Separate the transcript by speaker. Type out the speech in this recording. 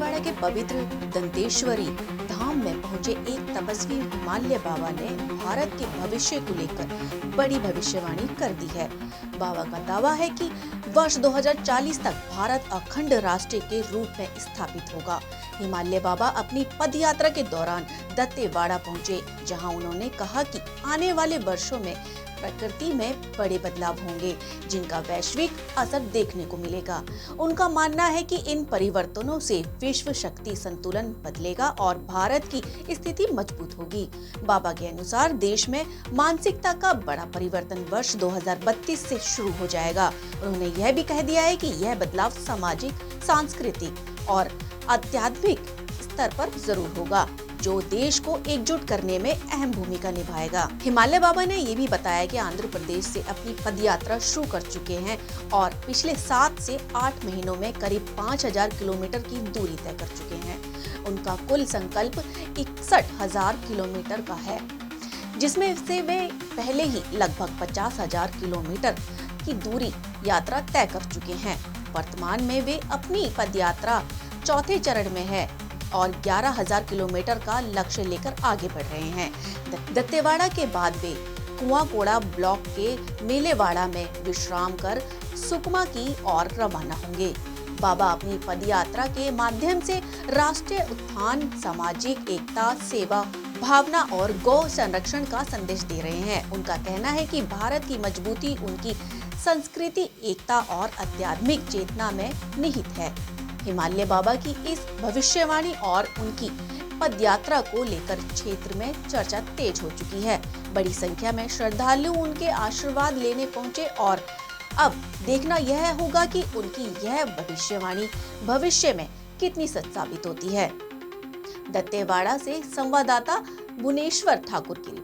Speaker 1: दंतेवाड़ा के पवित्र दंतेश्वरी धाम में पहुंचे एक तपस्वी हिमालय बाबा ने भारत के भविष्य को लेकर बड़ी भविष्यवाणी कर दी है। बाबा का दावा है कि वर्ष 2040 तक भारत अखंड राष्ट्र के रूप में स्थापित होगा। हिमालय बाबा अपनी पद यात्रा के दौरान दंतेवाड़ा पहुंचे, जहां उन्होंने कहा कि आने वाले वर्षों में प्रकृति में बड़े बदलाव होंगे, जिनका वैश्विक असर देखने को मिलेगा। उनका मानना है कि इन परिवर्तनों से विश्व शक्ति संतुलन बदलेगा और भारत की स्थिति मजबूत होगी। बाबा के अनुसार देश में मानसिकता का बड़ा परिवर्तन वर्ष 2032 से शुरू हो जाएगा। उन्होंने यह भी कह दिया है कि यह बदलाव सामाजिक, सांस्कृतिक और आध्यात्मिक स्तर पर जरूर होगा, जो देश को एकजुट करने में अहम भूमिका निभाएगा। हिमालय बाबा ने ये भी बताया कि आंध्र प्रदेश से अपनी पदयात्रा शुरू कर चुके हैं और पिछले 7 से 8 महीनों में करीब 5000 किलोमीटर की दूरी तय कर चुके हैं। उनका कुल संकल्प 61,000 किलोमीटर का है, जिसमें से वे पहले ही लगभग 50,000 किलोमीटर की दूरी यात्रा तय कर चुके हैं। वर्तमान में वे अपनी पदयात्रा चौथे चरण में है और 11,000 किलोमीटर का लक्ष्य लेकर आगे बढ़ रहे हैं। दंतेवाड़ा के बाद वे कुआकोड़ा ब्लॉक के मेलेवाड़ा में विश्राम कर सुकमा की ओर रवाना होंगे। बाबा अपनी पदयात्रा के माध्यम से राष्ट्रीय उत्थान, सामाजिक एकता, सेवा भावना और गौ संरक्षण का संदेश दे रहे हैं। उनका कहना है कि भारत की मजबूती उनकी संस्कृति, एकता और आध्यात्मिक चेतना में निहित है। हिमालय बाबा की इस भविष्यवाणी और उनकी पदयात्रा को लेकर क्षेत्र में चर्चा तेज हो चुकी है। बड़ी संख्या में श्रद्धालु उनके आशीर्वाद लेने पहुंचे और अब देखना यह होगा कि उनकी यह भविष्यवाणी भविष्य में कितनी सच साबित होती है। दंतेवाड़ा से संवाददाता भुवनेश्वर ठाकुर की रिपोर्ट।